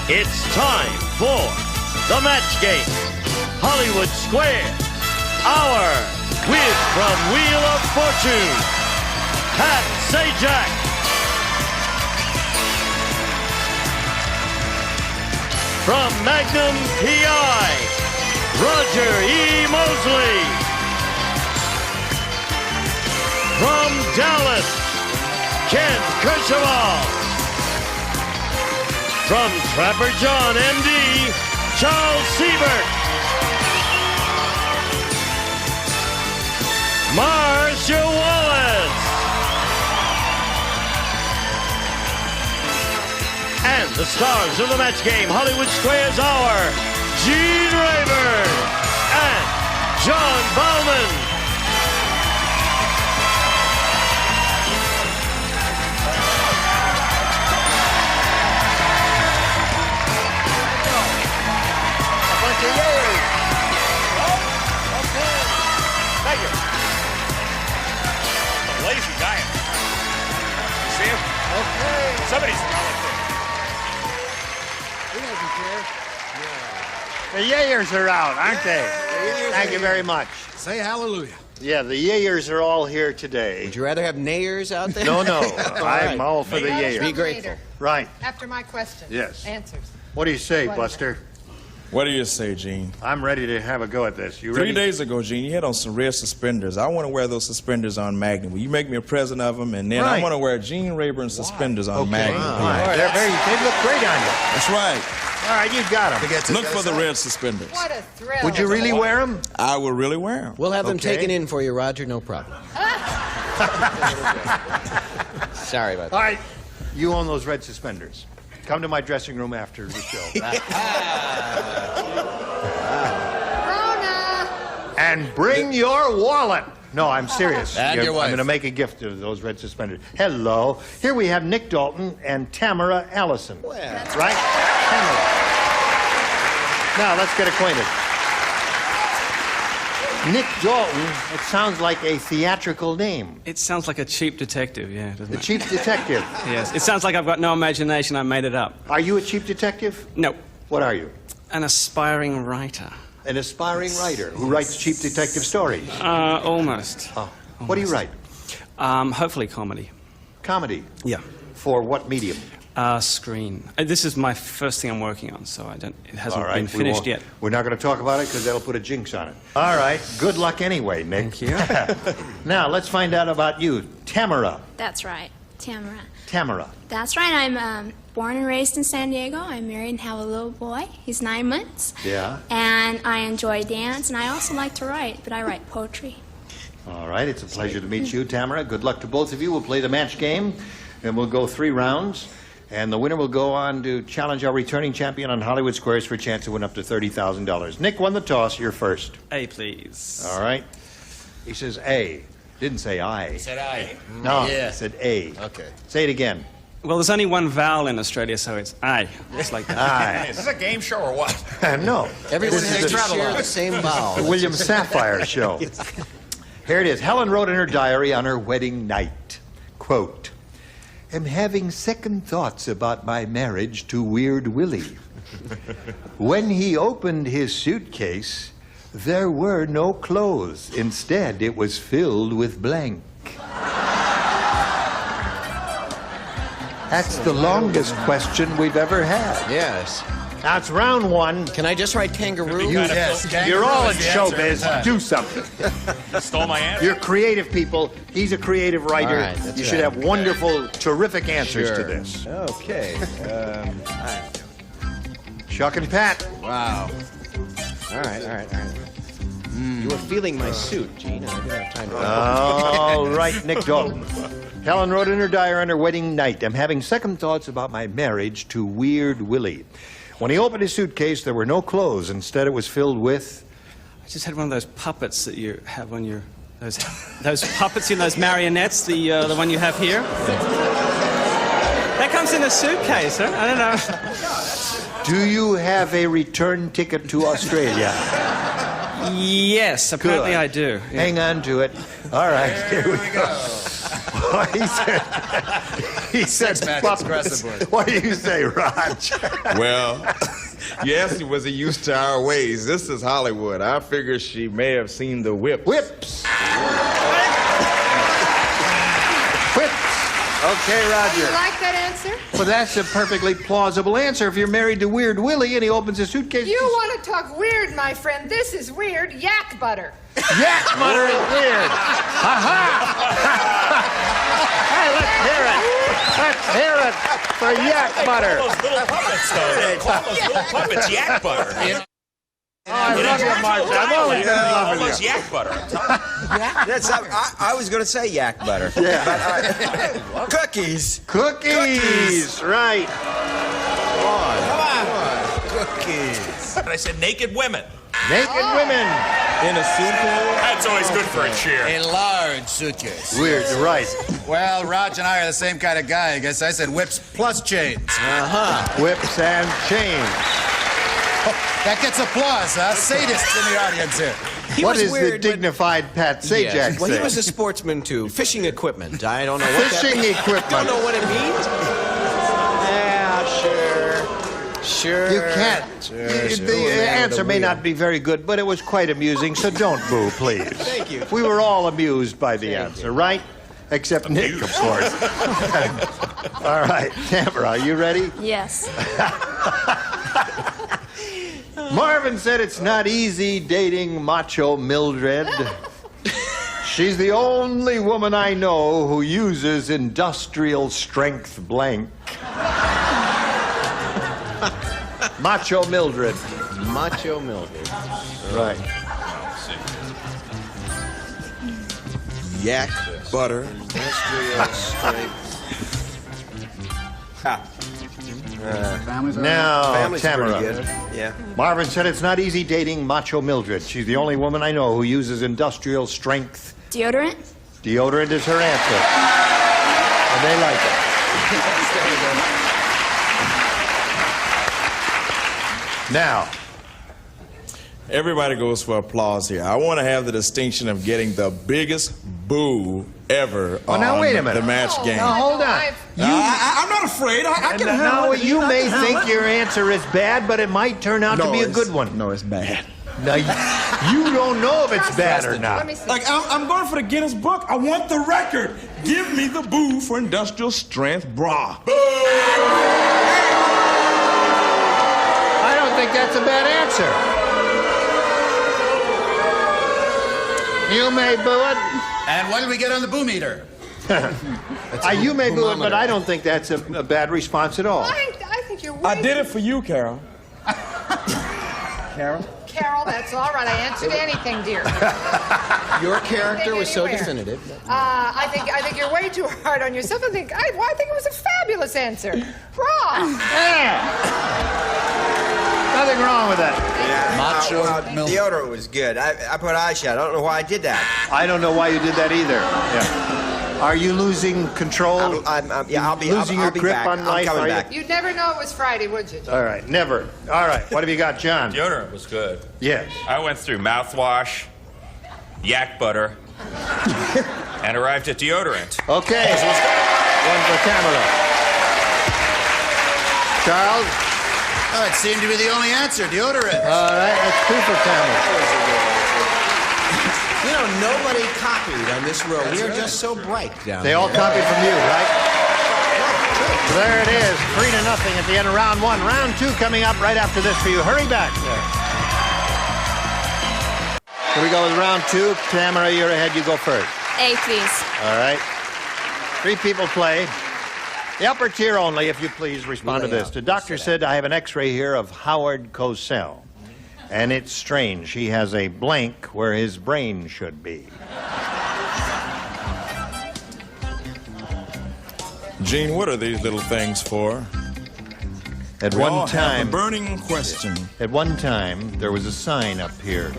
It's time for the match game. Hollywood Square. Our win from Wheel of Fortune, Pat Sajak. From Magnum PI, Roger E. Mosley. From Dallas, Ken Kercheval. From Trapper John, M.D., Charles Siebert. Marcia Wallace. And the stars of the match game, Hollywood Square's Hour, Gene Rayburn and John Bowman. Lazy guy. You see him? Okay. Somebody's relative. He doesn't care. The Yayers are out, aren't they? Thank you very much. Say hallelujah. Yeah, the Yayers are all here today. Would you rather have nayers out there? No, I'm right. all for the Yayers. Be grateful. Right. After my question. Yes. Answers. What do you say, What is Buster? What do you say, Gene? I'm ready to have a go at this. You ready? 3 days ago, Gene, you had on some red suspenders. I want to wear those suspenders on Magnum. Will you make me a present of them? And then I Right. want to wear Gene Rayburn suspenders on Okay. Magnum. All right. They look great on you. That's right. All right, you've got them. Look for the red suspenders. What a thrill. Would you really wear them? I will really wear them. We'll have them Okay. taken in for you, Roger. No problem. Sorry about that. All right. You own those red suspenders. Come to my dressing room after the show. Rona! And bring your wallet. No, I'm serious. And your wife. I'm going to make a gift of those red suspenders. Hello. Here we have Nick Dalton and Tamara Allison. Right? Tamara. Now, let's get acquainted. Nick Dalton, it sounds like a theatrical name. It sounds like a cheap detective, yeah, doesn't The it? chief detective. Yes. It sounds like I've got no imagination. I made it up. Are you a chief detective? No. What are you? An aspiring writer. An aspiring writer who writes cheap detective stories. Almost. Oh. What do you write? Hopefully comedy. Comedy. Yeah. For what medium? Screen. This is my first thing I'm working on, so it hasn't All right, been finished won't- yet. We're not going to talk about it because that'll put a jinx on it. All right. Good luck anyway, Nick. Thank you. Now, let's find out about you. Tamara. That's right, Tamara. Tamara. That's right, I'm born and raised in San Diego. I'm married and have a little boy. He's 9 months. Yeah. And I enjoy dance, and I also like to write, but I write poetry. All right. It's a pleasure to meet you, Tamara. Good luck to both of you. We'll play the match game, and we'll go 3 rounds. And the winner will go on to challenge our returning champion on Hollywood Squares for a chance to win up to $30,000. Nick won the toss. You're first. A, please. All right. He says A. Didn't say I. Said I. No, Yeah. he said A. Okay. Say it again. Well, there's only one vowel in Australia, so it's I. It's like that. I. Is this a game show or what? No. Everyone This has is to the share the same vowel. William Sapphire show. Here it is. Helen wrote in her diary on her wedding night, quote, "Am having second thoughts about my marriage to Weird Willie. When he opened his suitcase, there were no clothes. Instead, it was filled with blank." That's the longest question we've ever had. Yes. Now it's round 1. Can I just write kangaroo? You're all in showbiz. Do something. You stole my answer. You're creative people. He's a creative writer. All right, that's You should right. have wonderful, terrific answers to Sure. this. Okay. Chuck and Pat. Wow. All right. You were feeling my suit, Gene, and I didn't have time to... All right, Nick Dalton. Helen wrote in her diary on her wedding night, "I'm having second thoughts about my marriage to Weird Willie. When he opened his suitcase, there were no clothes. Instead, it was filled with..." I just had one of those puppets that you have on your... Those puppets, you know, those marionettes, the one you have here. That comes in a suitcase, huh? I don't know. Do you have a return ticket to Australia? Yes, apparently Good. I do. Yeah. Hang on to it. All right, here we go. he said magic across the board. What do you say, Raj? Well, you asked me, was he used to our ways? This is Hollywood. I figure she may have seen the whips. Whips. Whips. Okay, Roger. You like that answer? Well, that's a perfectly plausible answer if you're married to Weird Willie and he opens a suitcase. You want to talk weird, my friend. This is weird. Yak butter. Yak butter is weird. Hey, let's hear it. Let's hear it for yak butter. Those little puppets, though. They call those little puppets yak butter. Oh, I love you, Marcia. I've always been in love with Almost you. yak butter. I'm telling you. That's I was going to say yak butter. Yeah. But, cookies. Cookies. Right. Cookies. But I said naked women. Naked women. In a suitcase? That's always good for a cheer. A large suitcase. Weird, right. Well, Raj and I are the same kind of guy. I guess I said whips plus chains. Whips and chains. That gets applause, huh? Sadists in the audience here. What was is weird, the but- dignified Pat Sajak Yes. Well, he say? was a sportsman, too. Fishing equipment. I don't know what Fishing that equipment. Don't know what it means. Yeah, sure. Sure. You can't. Sure, The answer may not be very good, but it was quite amusing, so don't boo, please. Thank you. We were all amused by the answer, right? Except Nick, of course. All right, Tamara, are you ready? Yes. Marvin said it's not easy dating macho Mildred. She's the only woman I know who uses industrial strength blank. Macho Mildred. Macho Mildred. Right. Yak butter. Industrial strength. Now, Family's Tamara. pretty good. Yeah. Marvin said it's not easy dating macho Mildred. She's the only woman I know who uses industrial strength. Deodorant? Deodorant is her answer. And they like it. Now, Everybody goes for applause here. I want to have the distinction of getting the biggest boo ever Oh, now on wait a minute. the match game. now hold on. I'm not afraid. I can Now, you may think your answer is bad, but it might turn out to be a good one. No, it's bad. Now, you don't know if it's bad or Let not. me see. Like, I'm going for the Guinness Book. I want the record. Give me the boo for industrial strength bra. I don't think that's a bad answer. You may boo it. And what did we get on the boo meter? You may boo it, but I don't think that's a bad response at all. I think you're way I did it for you, Carol. Carol? Carol, that's all right. I answered anything, dear. Your character was so Anywhere. definitive. I think you're way too hard on yourself. I think it was a fabulous answer. Wrong. Nothing wrong with that. Macho Mildred. Deodorant was good. I put eyeshadow. I don't know why I did that. I don't know why you did that either. Yeah. Are you losing control? I'll be Losing your I'll be grip back. on I'm life, coming are you? back. You'd never know it was Friday, would you? All right, never. All right, what have you got, John? Deodorant was good. Yes. I went through mouthwash, yak butter, and arrived at deodorant. Okay. One for Tamara. Charles? Oh, it seemed to be the only answer. Deodorant. All right, that's two for Tamara. You know, nobody copied on this row. We are just so bright down They all here. copied from you, right? There it is, 3-0 at the end of round one. Round two coming up right after this for you. Hurry back. Here we go with round two. Tamara, you're ahead. You go first. A, please. All right. 3 people play. The upper tier only, if you please, respond to this. The doctor said, I have an x-ray here of Howard Cosell, and it's strange. He has a blank where his brain should be. Gene, what are these little things for? At We all one have a time, burning question. there was a sign up here.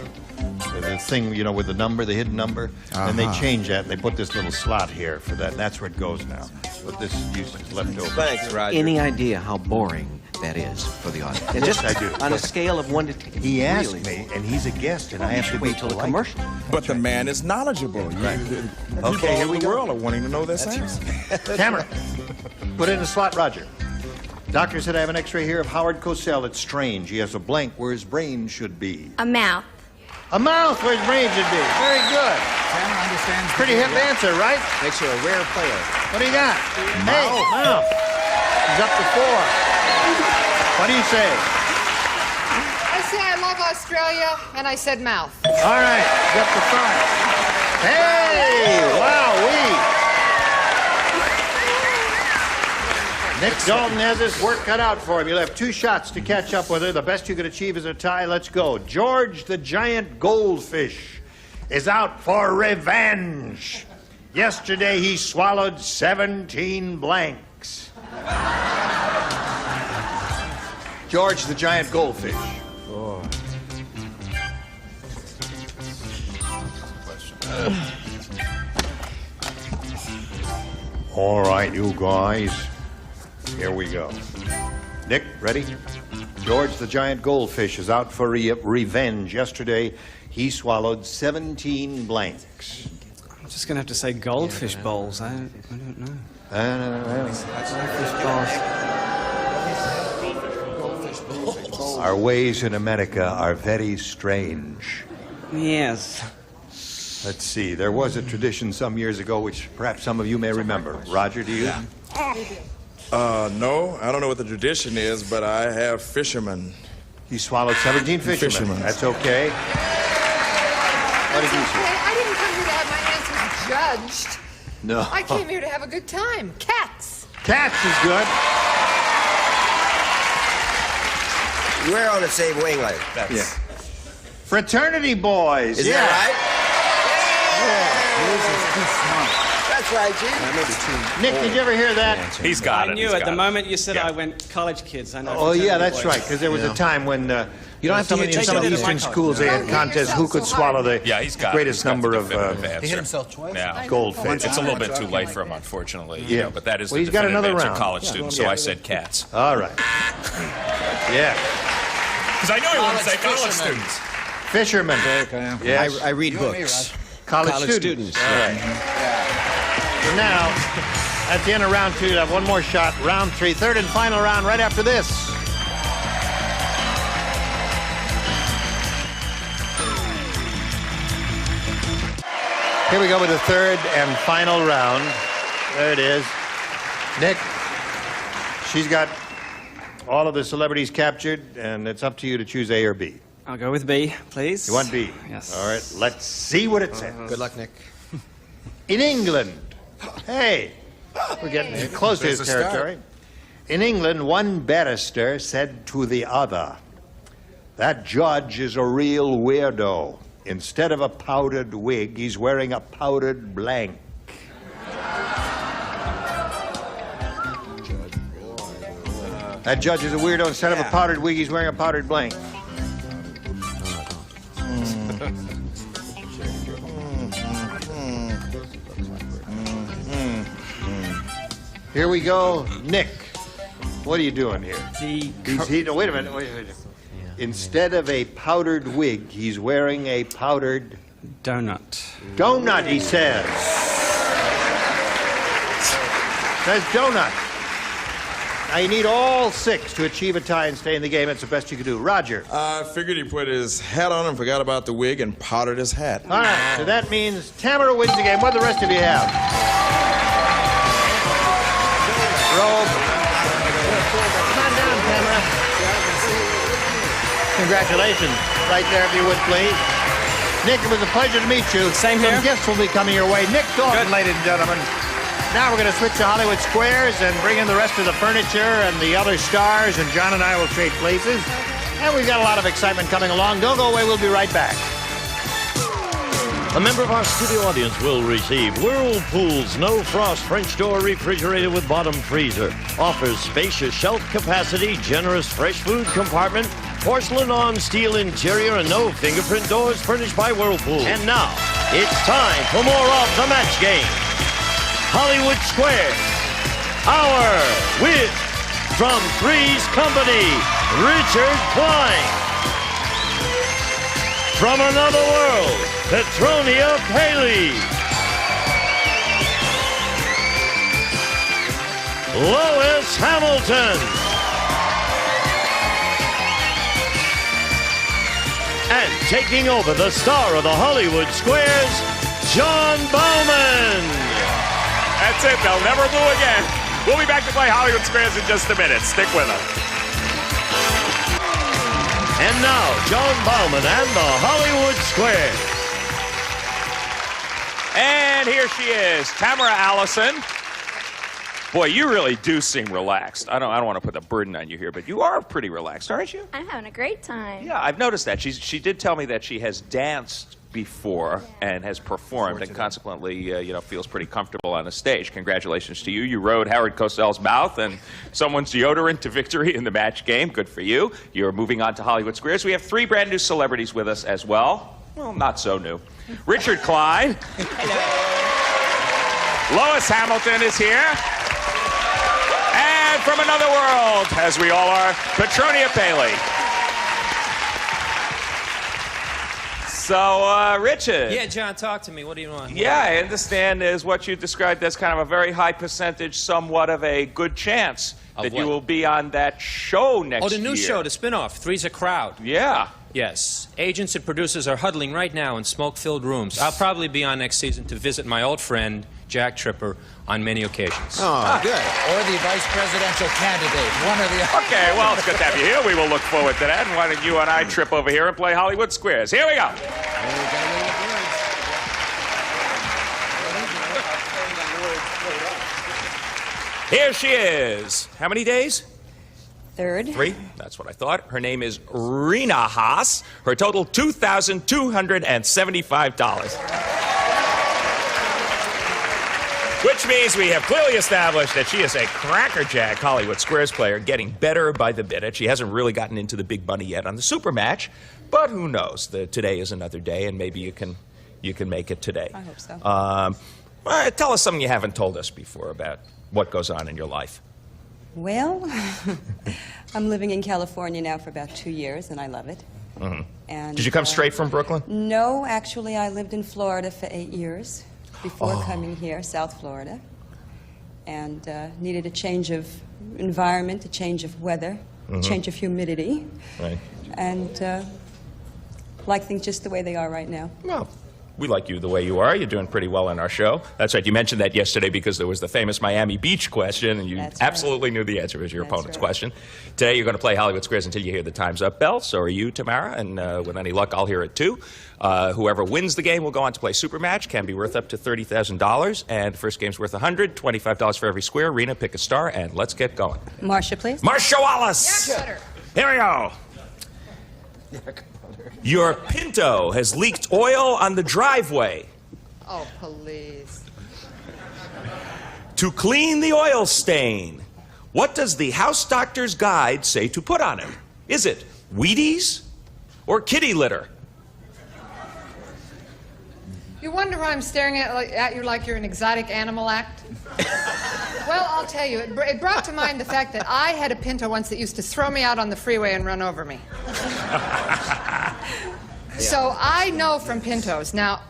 The thing, you know, with the number, the hidden number. And they changed that, and they put this little slot here for that. And that's where it goes now. But this is left over. Thanks, Roger. Any idea how boring that is for the audience? And Just I do. on a scale of 1 to 10. He asked really. me, and he's a guest, and I have to wait be till the polite. commercial. But the man is knowledgeable. Okay, here we The go. world are wanting to know this answer. Camera, put it in the slot, Roger. Doctor said I have an X-ray here of Howard Cosell. It's strange. He has a blank where his brain should be. A mouth. A mouth where his brain should be. Very good. Camera understands. Pretty hip answer, right? Makes you a rare player. What do you got? Hey, mouth. He's up to 4. What do you say? I say I love Australia, and I said mouth. All right, he's up to 5. Hey, wowee. Nick Dalton has his work cut out for him. You'll have 2 shots to catch up with her. The best you could achieve is a tie. Let's go. George the giant goldfish is out for revenge. Yesterday he swallowed 17 blanks. George the giant goldfish. All right, you guys. Here we go. Nick, ready? George the giant goldfish is out for revenge. Yesterday, he swallowed 17 blanks. I'm just going to have to say goldfish bowls. I don't know. Goldfish bowls. Our ways in America are very strange. Yes. Let's see. There was a tradition some years ago, which perhaps some of you may remember. Roger, do you? No, I don't know what the tradition is, but I have fishermen. He swallowed 17 fishermen. That's okay. What did you say? Okay, I didn't come here to have my answers judged. No. I came here to have a good time. Cats. Cats is good. We're on the same wavelength. Yeah. Fraternity boys. Is that right? That's right, Gene. Nick, did you ever hear that? He's got it. I knew he's at got the it. moment you said Yeah. I went college kids. I know. Oh, yeah, fraternity that's boys. right, because there was a time when You don't have to in take some of it the into my eastern college. schools they had Don't hit contests who yourself could so swallow hard. the Yeah, he's got greatest he's got number the of definitive answer. He hit himself twice. Yeah. goldfish. It's a little bit too late for him, unfortunately. Yeah. You know, but that is Well, the he's got definitive another answer, round. college students, so Yeah. I said cats. All right. Yeah. Because I know he wouldn't say college fishermen. students. Fishermen. Yes. I read You and me, books. College students. All right. So now, at the end of round 2, you have one more shot. Round 3, third and final round right after this. Here we go with the third and final round. There it is. Nick, she's got all of the celebrities captured, and it's up to you to choose A or B. I'll go with B, please. You want B? Yes. All right, let's see what it says. Good luck, Nick. In England, hey, we're getting close to his There's a start. territory. In England, one barrister said to the other, "That judge is a real weirdo. Instead of a powdered wig, he's wearing a powdered blank." That judge is a weirdo. Instead of a powdered wig, he's wearing a powdered blank. Here we go. Nick, what are you doing here? No, wait a minute. Wait a minute. Instead of a powdered wig, he's wearing a powdered Donut. donut, he says. Says donut. Now, you need all 6 to achieve a tie and stay in the game. It's the best you can do. Roger. I figured he put his hat on and forgot about the wig and powdered his hat. All right, so that means Tamara wins the game. What do the rest of you have? Robe. Come on down, Tamara. Congratulations. Right there, if you would, please. Nick, it was a pleasure to meet you. Same Some here. gifts will be coming your way. Nick Dalton, Good. ladies and gentlemen. Now we're going to switch to Hollywood Squares and bring in the rest of the furniture and the other stars, and John and I will trade places. And we've got a lot of excitement coming along. Don't go away. We'll be right back. A member of our studio audience will receive Whirlpool's No Frost French door refrigerator with bottom freezer. Offers spacious shelf capacity, generous fresh food compartment, porcelain on steel interior, and no fingerprint doors, furnished by Whirlpool. And now, it's time for more of the match game. Hollywood Squares, Hour with From Three's Company, Richard Kline. From another world, Petronia Paley. Lois Hamilton. And taking over the star of the Hollywood Squares, John Bowman. That's it. They'll never boo again. We'll be back to play Hollywood Squares in just a minute. Stick with us. And now, John Bowman and the Hollywood Squares. And here she is, Tamara Allison. Boy, you really do seem relaxed. I don't want to put the burden on you here, but you are pretty relaxed, aren't you? I'm having a great time. Yeah, I've noticed that. She did tell me that she has danced before and has performed and consequently, feels pretty comfortable on the stage. Congratulations to you. You rode Howard Cosell's mouth and someone's deodorant to victory in the match game. Good for you. You're moving on to Hollywood Squares. We have 3 brand new celebrities with us as well. Well, not so new. Richard Kline. Hello. Lois Hamilton is here. And from another world, as we all are, Petronia Paley. So, Richard. Yeah, John, talk to me. What do you want? Yeah, I understand is what you described as kind of a very high percentage, somewhat of a good chance that you will be on that show next year. Oh, the new show, the spin-off, Three's a Crowd. Yeah. Yes. Agents and producers are huddling right now in smoke-filled rooms. I'll probably be on next season to visit my old friend, Jack Tripper, on many occasions. Oh, good. Or the vice presidential candidate, one or the other. Okay, well, it's good to have you here. We will look forward to that. And why don't you and I trip over here and play Hollywood Squares? Here we go. Here she is. How many days? 3rd. 3? That's what I thought. Her name is Rena Haas. Her total, $2,275. Which means we have clearly established that she is a crackerjack Hollywood Squares player, getting better by the minute. She hasn't really gotten into the big money yet on the super match, but who knows? Today is another day, and maybe you can make it today. I hope so. Tell us something you haven't told us before about what goes on in your life. Well, I'm living in California now for about 2 years, and I love it. Mm-hmm. And, did you come straight from Brooklyn? No, actually, I lived in Florida for 8 years before coming here, South Florida, and needed a change of environment, a change of weather, a change of humidity, and like things just the way they are right now. Well, we like you the way you are. You're doing pretty well on our show. That's right. You mentioned that yesterday because there was the famous Miami Beach question, and you absolutely knew the answer was your opponent's question. Today, you're going to play Hollywood Squares until you hear the Time's Up bell. So are you, Tamara, and with any luck, I'll hear it too. Whoever wins the game will go on to play Super Match. Can be worth up to $30,000, and the first game's worth $100, $25 for every square. Rena, pick a star, and let's get going. Marcia, please. Marcia Wallace. Yes, here we go. Your Pinto has leaked oil on the driveway. Oh, please. To clean the oil stain, what does the house doctor's guide say to put on it? Is it Wheaties or kitty litter? You wonder why I'm staring at you like you're an exotic animal act? Well, I'll tell you, it brought to mind the fact that I had a Pinto once that used to throw me out on the freeway and run over me. So I know from Pintos. Now,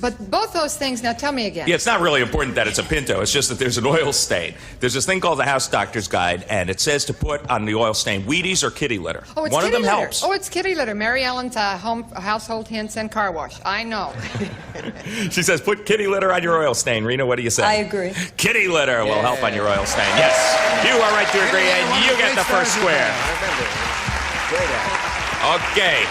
but both those things, now tell me again. Yeah, it's not really important that it's a Pinto. It's just that there's an oil stain. There's this thing called the House Doctor's Guide, and it says to put on the oil stain Wheaties or kitty litter. Oh, it's one kitty of them litter. helps. Oh, it's kitty litter. Mary Ellen's household hints and car wash. I know. She says put kitty litter on your oil stain. Rena, what do you say? I agree. Kitty litter will help on your oil stain. Yes, you are right to agree, and you get the first square. Okay.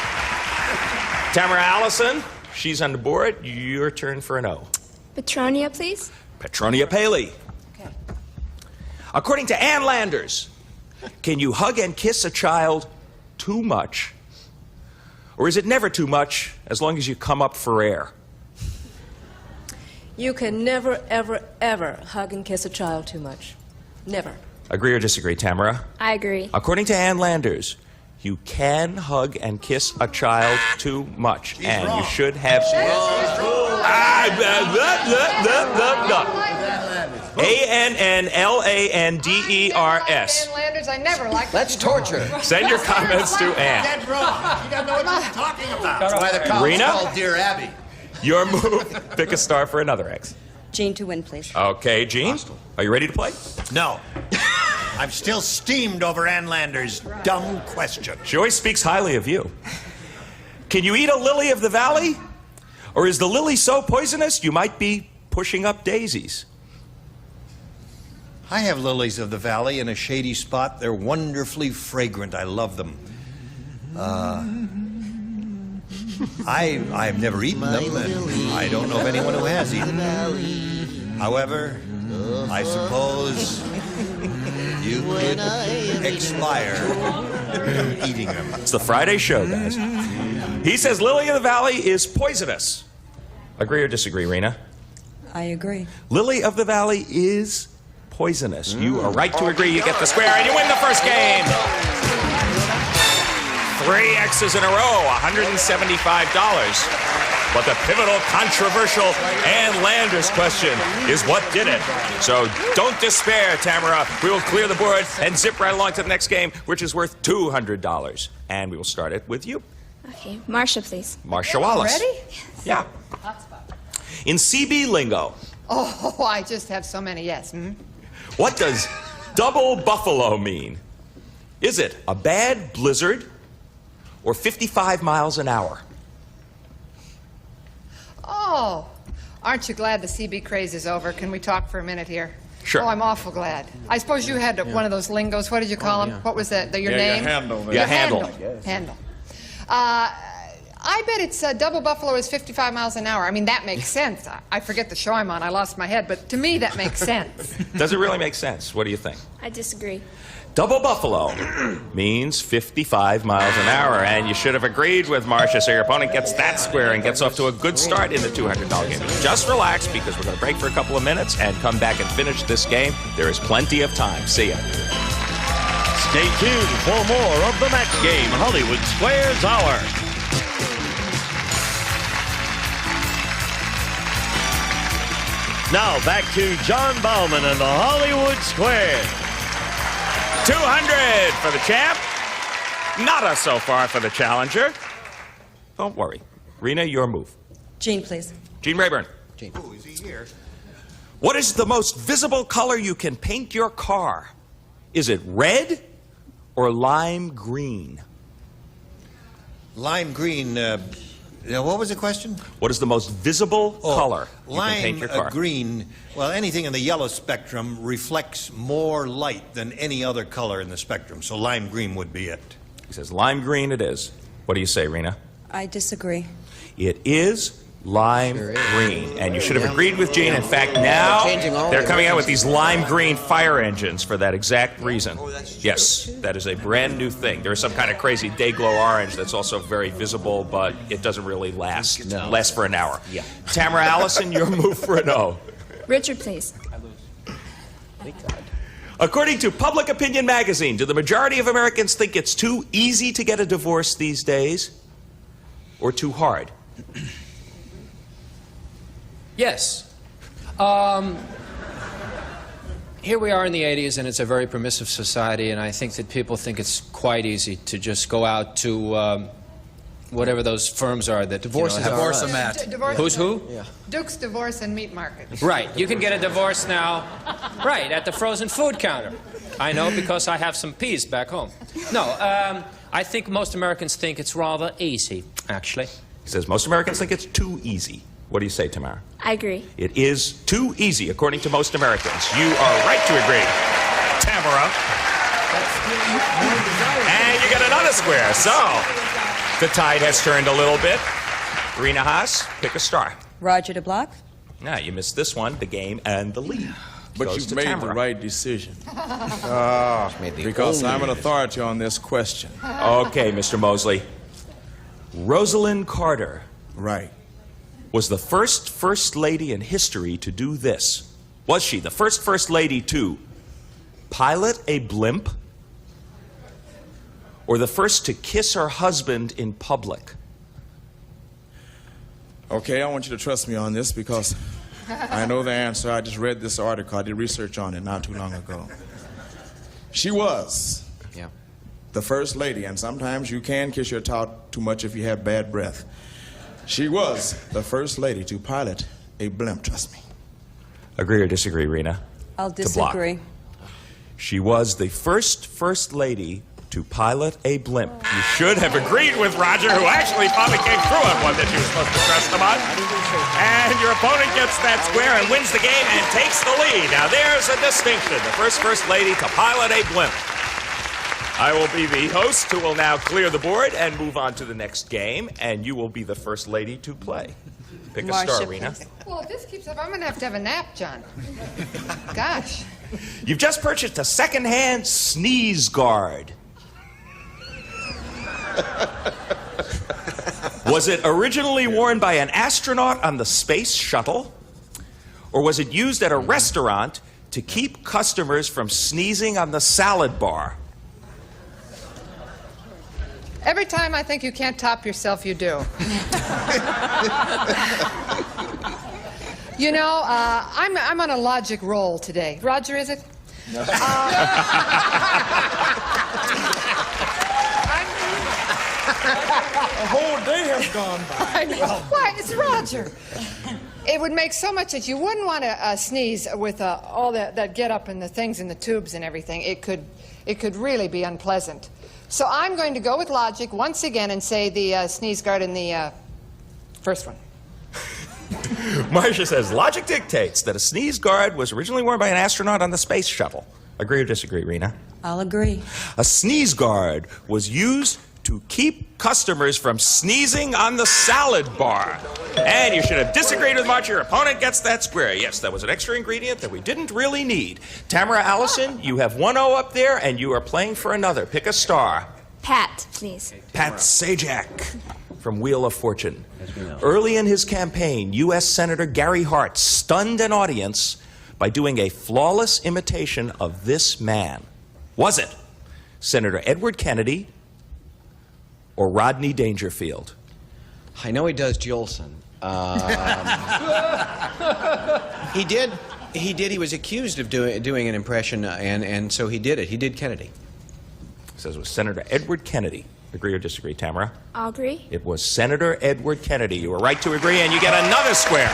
Tamara Allison, she's on the board. Your turn for an O. Petronia, please. Petronia Paley. Okay. According to Ann Landers, can you hug and kiss a child too much? Or is it never too much as long as you come up for air? You can never, ever, ever hug and kiss a child too much. Never. Agree or disagree, Tamara? I agree. According to Ann Landers, you can hug and kiss a child too much, and you should have. A-N-N-L-A-N-D-E-R-S. Ann Landers, I never liked Let's torture her. Send your comments to Ann. Dead wrong. You don't know what you're talking about. That's why the column's Rena? called Dear Abby. Your move. Pick a star for another X. Jean to win, please. Okay, Gene. Are you ready to play? No. I'm still steamed over Ann Landers' dumb question. She always speaks highly of you. Can you eat a lily of the valley? Or is the lily so poisonous you might be pushing up daisies? I have lilies of the valley in a shady spot. They're wonderfully fragrant. I love them. I've never eaten them, and I don't know of anyone who has eaten them. However, I suppose you could expire eating them. It's the Friday show, guys. He says lily of the valley is poisonous. Agree or disagree, Rena? I agree. Lily of the valley is poisonous. You are right to agree. You get the square, and you win the first game. 3 X's in a row, $175. But the pivotal, controversial Ann Landers question is what did it? So don't despair, Tamara. We will clear the board and zip right along to the next game, which is worth $200. And we will start it with you. Okay, Marcia, please. Marcia Wallace. Ready? Yeah. In CB lingo, Oh, I just have so many yes. what does double buffalo mean? Is it a bad blizzard or 55 miles an hour? Oh, aren't you glad the CB craze is over? Can we talk for a minute here? Sure. Oh, I'm awful glad. I suppose you had one of those lingos. What did you call them? What was that? Your name? Your handle. Yeah, handle. Handle. I bet it's double buffalo is 55 miles an hour. I mean, that makes sense. I forget the show I'm on. I lost my head. But to me, that makes sense. Does it really make sense? What do you think? I disagree. Double buffalo means 55 miles an hour, and you should have agreed with Marcia, so your opponent gets that square and gets off to a good start in the $200 game. Just relax, because we're going to break for a couple of minutes and come back and finish this game. There is plenty of time. See ya. Stay tuned for more of the match game, Hollywood Squares Hour. Now back to John Bauman and the Hollywood Squares. 200 for the champ. Nada so far for the challenger. Don't worry. Rena, your move. Jean, please. Gene Rayburn. Ooh, is he here? What is the most visible color you can paint your car? Is it red or lime green? Lime green. What was the question? What is the most visible color you lime can paint your car? green. Well, anything in the yellow spectrum reflects more light than any other color in the spectrum, so lime green would be it. He says lime green it is. What do you say, Rena? I disagree. It is lime green. And you should have agreed with Gene. In fact, now they're coming out with these lime green fire engines for that exact reason. Yes, that is a brand new thing. There's some kind of crazy day glow orange that's also very visible, but it doesn't really last. Lasts for an hour. Yeah. Tamara Allison, your move for an O. Richard, please. According to Public Opinion magazine, do the majority of Americans think it's too easy to get a divorce these days or too hard? Yes. Here we are in the 80s, and it's a very permissive society, and I think that people think it's quite easy to just go out to whatever those firms are that Divorce-o-mat. Who's who? Yeah. Duke's Divorce and Meat Market. Right. You can get a divorce now, right, at the frozen food counter. I know because I have some peas back home. No, I think most Americans think it's rather easy, actually. He says most Americans think it's too easy. What do you say, Tamara? I agree. It is too easy, according to most Americans. You are right to agree, Tamara. And you get another square. So the tide has turned a little bit. Rena Haas, pick a star. Roger DeBlock. Now, you missed this one, the game, and the lead. But Goes you've to made Tamara. the right decision. Because I'm an authority on this question. Okay, Mr. Mosley. Rosalind Carter. Right. Was the first lady in history to do this. Was she the first lady to pilot a blimp or the first to kiss her husband in public? Okay, I want you to trust me on this because I know the answer. I just read this article. I did research on it not too long ago. She was the first lady, and sometimes you can kiss your tout too much if you have bad breath. She was the first lady to pilot a blimp, trust me. Agree or disagree, Rena? I'll disagree. She was the first lady to pilot a blimp. You should have agreed with Roger, who actually probably came through on one that you were supposed to trust him on. And your opponent gets that square and wins the game and takes the lead. Now there's a distinction. The first lady to pilot a blimp. I will be the host who will now clear the board and move on to the next game, and you will be the first lady to play. Pick a star, Rena. Well, if this keeps up, I'm going to have a nap, John. Gosh. You've just purchased a second-hand sneeze guard. Was it originally worn by an astronaut on the space shuttle? Or was it used at a restaurant to keep customers from sneezing on the salad bar? Every time I think you can't top yourself, you do. You know, I'm on a logic roll today. Roger, is it? No. A whole day has gone by. I know. Why, it's Roger. It would make so much that you wouldn't want to sneeze with all that get up and the things in the tubes and everything. It could really be unpleasant. So I'm going to go with logic once again and say the sneeze guard in the first one. Marcia says, logic dictates that a sneeze guard was originally worn by an astronaut on the space shuttle. Agree or disagree, Rena? I'll agree. A sneeze guard was used to keep customers from sneezing on the salad bar. And you should have disagreed with Marcia. Your opponent gets that square. Yes, that was an extra ingredient that we didn't really need. Tamara Allison, you have 1-0 up there, and you are playing for another. Pick a star. Pat, please. Pat Sajak from Wheel of Fortune. Early in his campaign, U.S. Senator Gary Hart stunned an audience by doing a flawless imitation of this man. Was it Senator Edward Kennedy or Rodney Dangerfield? I know he does Jolson. He did. He was accused of doing an impression, and so he did it. He did Kennedy. It says it was Senator Edward Kennedy. Agree or disagree, Tamara? I'll agree. It was Senator Edward Kennedy. You were right to agree, and you get another square.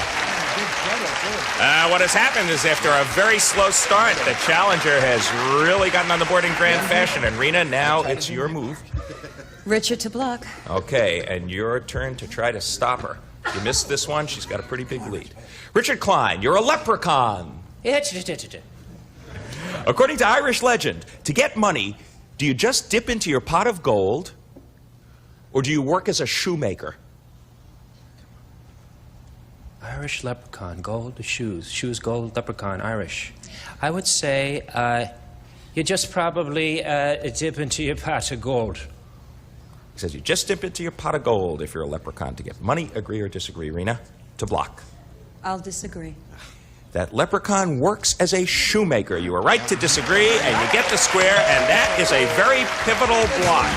What has happened is after a very slow start, the challenger has really gotten on the board in grand fashion. And Rena, now it's your move. Richard to block. Okay, and your turn to try to stop her. If you missed this one, she's got a pretty big lead. Richard Kline, you're a leprechaun. According to Irish legend, to get money, do you just dip into your pot of gold, or do you work as a shoemaker? Irish leprechaun, gold, shoes. Shoes, gold, leprechaun, Irish. I would say you just probably dip into your pot of gold. He says you just dip into your pot of gold if you're a leprechaun to get money. Agree or disagree, Rena? To block. I'll disagree. That leprechaun works as a shoemaker. You are right to disagree, and you get the square, and that is a very pivotal block.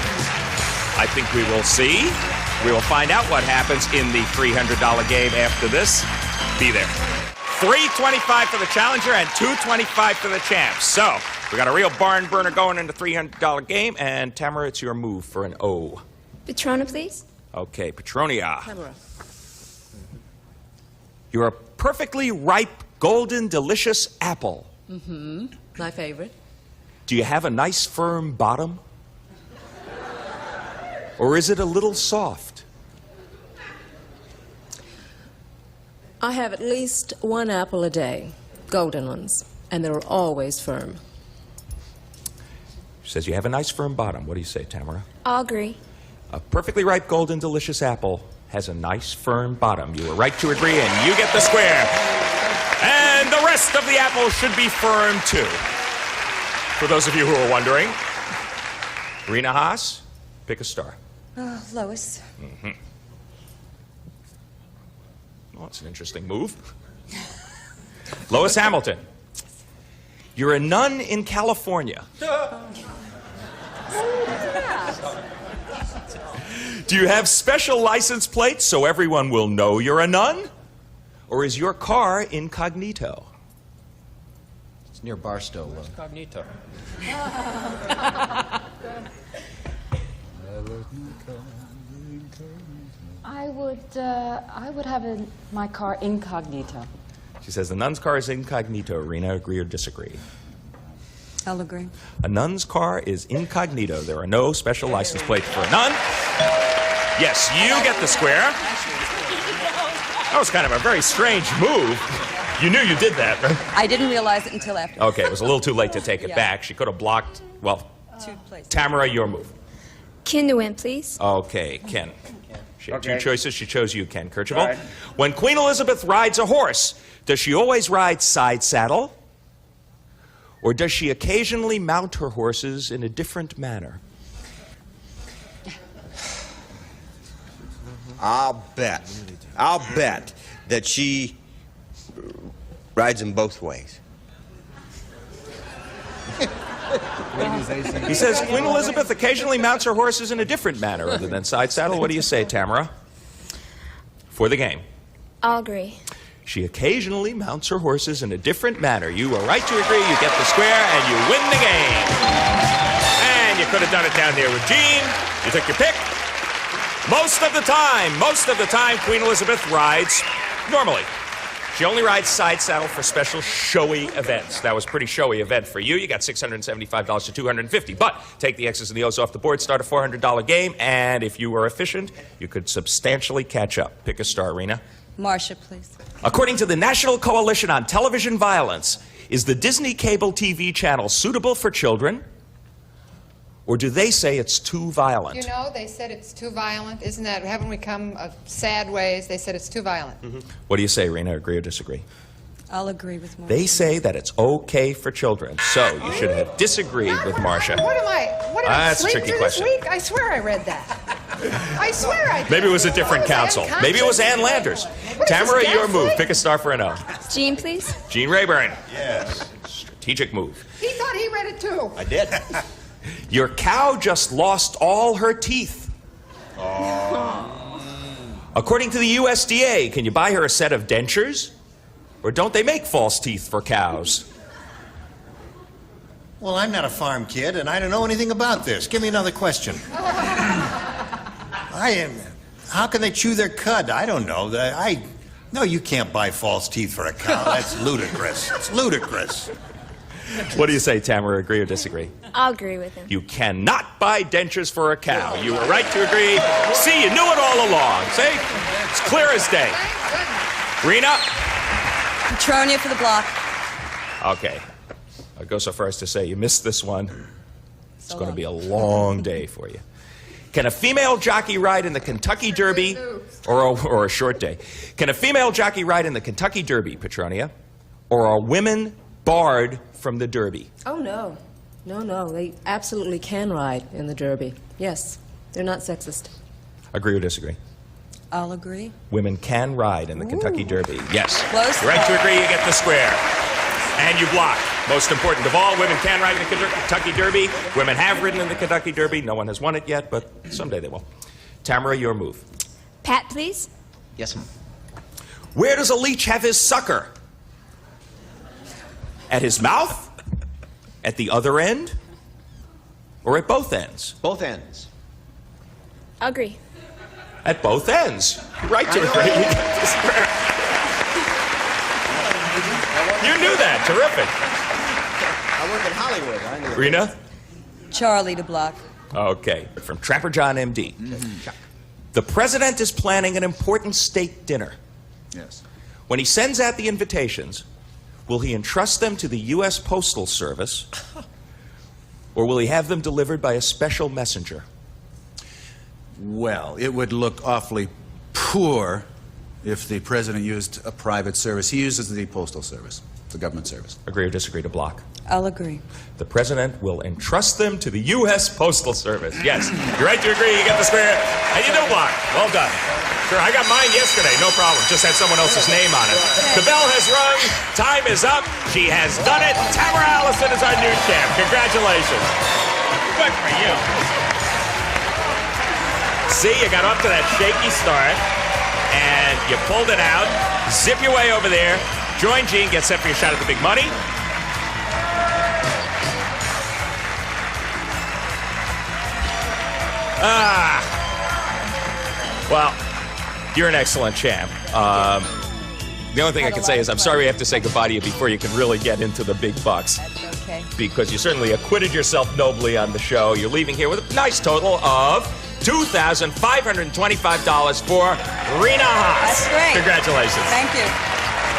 I think we will see. We will find out what happens in the $300 game after this. Be there. $325 for the challenger and $225 for the champ. So, we got a real barn burner going in the $300 game, and Tamara, it's your move for an O. Petronia, please. Okay, Petronia. Tamara. You're a perfectly ripe, golden, delicious apple. Mm-hmm. My favorite. Do you have a nice, firm bottom? Or is it a little soft? I have at least one apple a day, golden ones, and they're always firm. She says you have a nice, firm bottom. What do you say, Tamara? I'll agree. A perfectly ripe, golden, delicious apple has a nice, firm bottom. You were right to agree, and you get the square. And the rest of the apple should be firm, too. For those of you who are wondering, Rena Haas, pick a star. Lois. Mm-hmm. Oh, it's an interesting move. Lois Hamilton. You're a nun in California. Do you have special license plates so everyone will know you're a nun? or is your car incognito? It's near Barstow. Incognito. I would have my car incognito. She says the nun's car is incognito. Rena, agree or disagree? I'll agree. A nun's car is incognito. There are no special license plates for a nun. Yes, you get the square. That was kind of a very strange move. You knew you did that, right? I didn't realize it until after. Okay, it was a little too late to take it Yeah. back. She could have blocked, well, 2 places. Tamara, your move. Ken to win, please. Okay, Ken. She had Okay. 2 choices. She chose you, Ken. Kercheval. All right. When Queen Elizabeth rides a horse, does she always ride side saddle? Or does she occasionally mount her horses in a different manner? I'll bet that she rides them both ways. He says Queen Elizabeth occasionally mounts her horses in a different manner other than side saddle. What do you say, Tamara? For the game. I'll agree. She occasionally mounts her horses in a different manner. You are right to agree. You get the square, and you win the game. And you could have done it down here with Jean. You took your pick. Most of the time, Queen Elizabeth rides normally. She only rides side saddle for special showy events. That was a pretty showy event for you. You got $675 to $250. But take the X's and the O's off the board, start a $400 game, and if you were efficient, you could substantially catch up. Pick a star, Rena. Marcia, please. According to the National Coalition on Television Violence, is the Disney cable TV channel suitable for children? Or do they say it's too violent? You know, they said it's too violent. Isn't that, haven't we come of sad ways? They said it's too violent. What do you say, Rena? Agree or disagree? I'll agree with Marcia. They say that it's okay for children, so you should have disagreed with Marcia. What am I That's a asleep tricky through question. this week? I swear I read that. I swear I did. Maybe it was a different Was I council. unconscious? Maybe it was Ann Landers. What is Tamara, this, your move. gaslight? Pick a star for an O. Jean, please. Gene Rayburn. Yes. Strategic move. He thought he read it too. I did. Your cow just lost all her teeth. According to the USDA, can you buy her a set of dentures? Or don't they make false teeth for cows? Well, I'm not a farm kid, and I don't know anything about this. Give me another question. How can they chew their cud? I don't know. No, you can't buy false teeth for a cow. That's ludicrous. It's ludicrous. What do you say, Tamara? Agree or disagree? I'll agree with him. You cannot buy dentures for a cow. You were right to agree. See, you knew it all along. See? It's clear as day. Rena? Petronia for the block. Okay. I'll go so far as to say you missed this one. It's going to be a long day for you. Can a female jockey ride in the Kentucky Derby, or a short day? Can a female jockey ride in the Kentucky Derby, Petronia, or are women barred from the Derby? Oh, no. No. They absolutely can ride in the Derby. Yes. They're not sexist. Agree or disagree? I'll agree. Women can ride in the Kentucky Derby. Yes. Close. You're right to agree, you get the square. And you block. Most important of all, women can ride in the Kentucky Derby. Women have ridden in the Kentucky Derby. No one has won it yet, but someday they will. Tamara, your move. Pat, please. Yes, ma'am. Where does a leech have his sucker? At his mouth? At the other end? Or at both ends? Both ends. Agree. At both ends. Right to agree. You get the square. You knew that. Terrific. I work in Hollywood. I knew. Rena? Charlie to block. Okay. From Trapper John, M.D. The president is planning an important state dinner. Yes. When he sends out the invitations, will he entrust them to the U.S. Postal Service, or will he have them delivered by a special messenger? Well, it would look awfully poor if the president used a private service. He uses the Postal Service, the government service. Agree or disagree to block? I'll agree. The president will entrust them to the U.S. Postal Service. Yes, you're right to agree. You get the square. And you do block. Well done. Sure, I got mine yesterday. No problem. Just had someone else's name on it. The bell has rung. Time is up. She has done it. Tamara Allison is our new champ. Congratulations. Good for you. See, you got off to that shaky start. and you pulled it out. Zip your way over there. Join Gene, get set for your shot at the big money. Well, you're an excellent champ. The only thing I can say is I'm sorry we have to say goodbye to you before you can really get into the big bucks. That's okay. Because you certainly acquitted yourself nobly on the show. You're leaving here with a nice total of $2,525 for Rena Haas. That's great. Congratulations. Thank you.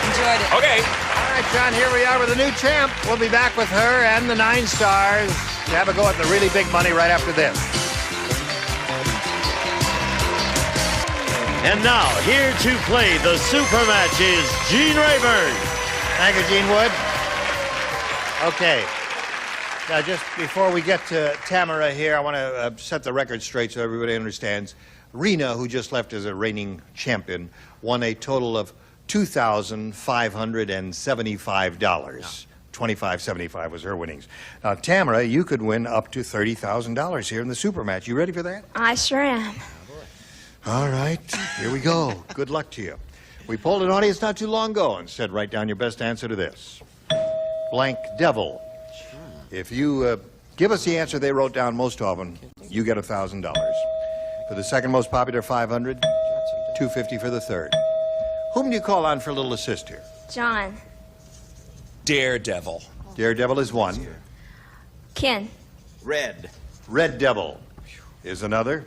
Enjoyed it. Okay. All right, John, here we are with a new champ. We'll be back with her and the 9 stars to have a go at the really big money right after this. And now, here to play the super match is Gene Rayburn. Thank you, Gene Wood. Okay. Now, just before we get to Tamara here, I want to set the record straight so everybody understands. Rena, who just left as a reigning champion, won a total of $2,575. $25.75 was her winnings. Now, Tamara, you could win up to $30,000 here in the super match. You ready for that? I sure am. All right, here we go. Good luck to you. We polled an audience not too long ago and said, write down your best answer to this. Blank devil. If you give us the answer they wrote down most often, you get $1,000. For the second most popular, $500, $250 for the third. Whom do you call on for a little assist here? John. Daredevil. Daredevil is one. Ken. Red. Red devil is another.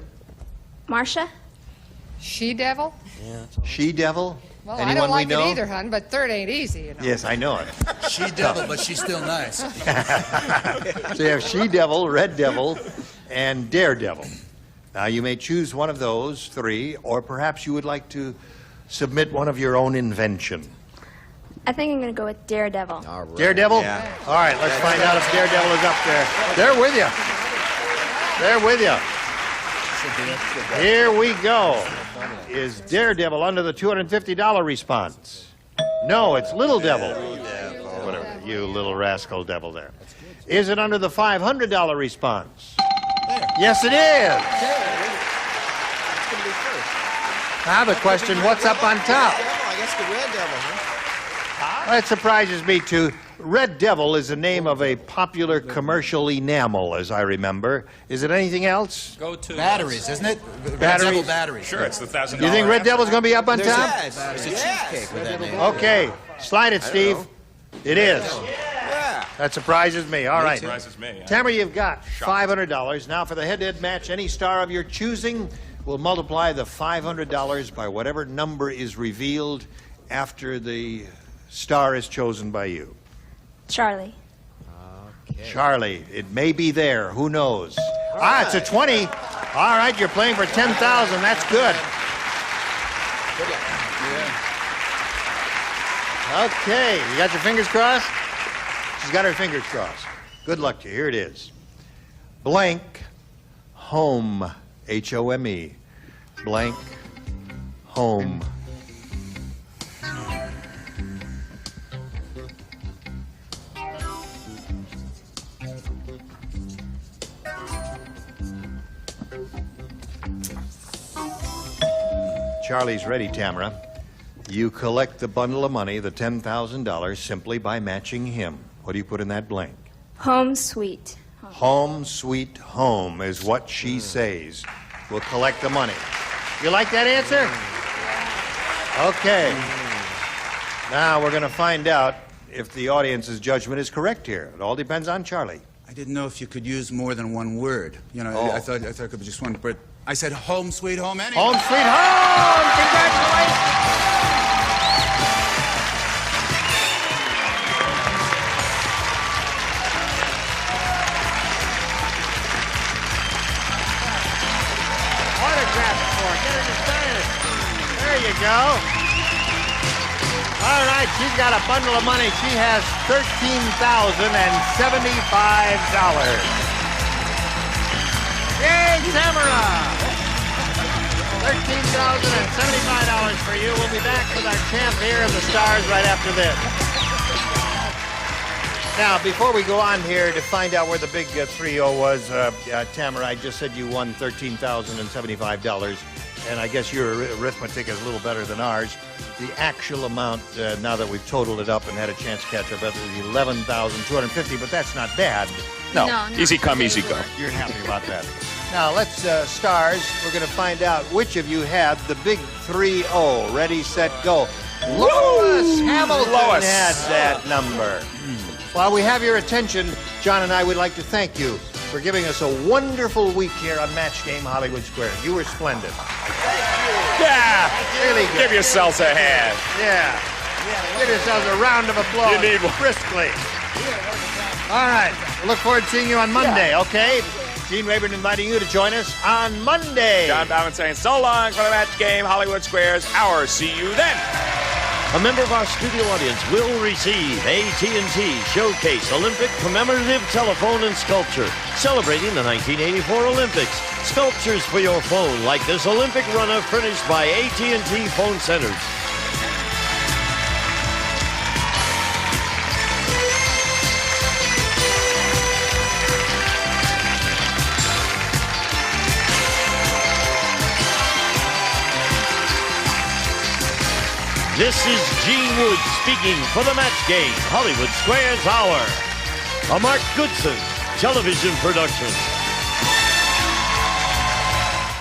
Marcia. She-devil? She-devil? Well, Anyone I don't like we know? it either, hon, but third ain't easy, you know. Yes, I know it. She-devil, but she's still nice. So you have she-devil, red devil, and daredevil. Now, you may choose one of those 3, or perhaps you would like to submit one of your own invention. I think I'm going to go with Daredevil. Daredevil? Yeah. All right, let's find out if Daredevil is up there. They're with you. They're with you. Here we go. Is Daredevil under the $250 response? No, it's Little Devil. Whatever, you little rascal devil there. Is it under the $500 response? Yes, it is. Now the question, what's up on top? I guess the red devil, huh? That surprises me, too. Red Devil is the name of a popular commercial enamel, as I remember. Is it anything else? Go to Batteries, isn't it? Red Batteries? Devil batteries. Sure, it's the $1,000. You think Red Devil's going to be up on top? There's a cheesecake with that name. Okay, slide it, Steve. It is. Yeah. That surprises me. All right. Surprises me. Yeah. Tamara, you've got $500. Now, for the head-to-head match, any star of your choosing will multiply the $500 by whatever number is revealed after the star is chosen by you. Charlie. Charlie, it may be there. Who knows? It's a 20. All right, you're playing for 10,000. That's good. Okay, you got your fingers crossed? She's got her fingers crossed. Good luck to you. Here it is. Blank home. H-O-M-E. Blank home. Charlie's ready, Tamara. You collect the bundle of money, the $10,000, simply by matching him. What do you put in that blank? Home sweet. Home sweet home is what she says. We'll collect the money. You like that answer? Okay. Now we're going to find out if the audience's judgment is correct here. It all depends on Charlie. I didn't know if you could use more than one word. You know, I thought it could be just one, but I said home sweet home anyway. Home sweet home! Congratulations! Autograph it for her. Get her to sign it. There you go. All right, she's got a bundle of money. She has $13,075. Yay, Tamara! $13,075 for you. We'll be back with our champ here in the stars right after this. Now, before we go on here to find out where the big 3-0 was, Tamara, I just said you won $13,075. and I guess your arithmetic is a little better than ours, the actual amount, now that we've totaled it up and had a chance to catch up, is 11,250, but that's not bad. No, easy come, easy go. You're happy about that. Now, let's, stars, we're going to find out which of you had the big 3-0. Ready, set, go. Lois Hamilton had that number. While we have your attention, John and I would like to thank you for giving us a wonderful week here on Match Game Hollywood Square. You were splendid. Yeah. Really good. Give yourselves a hand. Yeah. Give yourselves a round of applause. You need one. Briskly. All right. We'll look forward to seeing you on Monday, okay? Gene Rayburn inviting you to join us on Monday. John Bauman saying so long for the Match Game Hollywood Square's hour. See you then. A member of our studio audience will receive AT&T Showcase Olympic Commemorative Telephone and Sculpture, celebrating the 1984 Olympics. Sculptures for your phone, like this Olympic runner furnished by AT&T Phone Centers. This is Gene Wood speaking for the Match Game Hollywood Squares Hour, a Mark Goodson television production.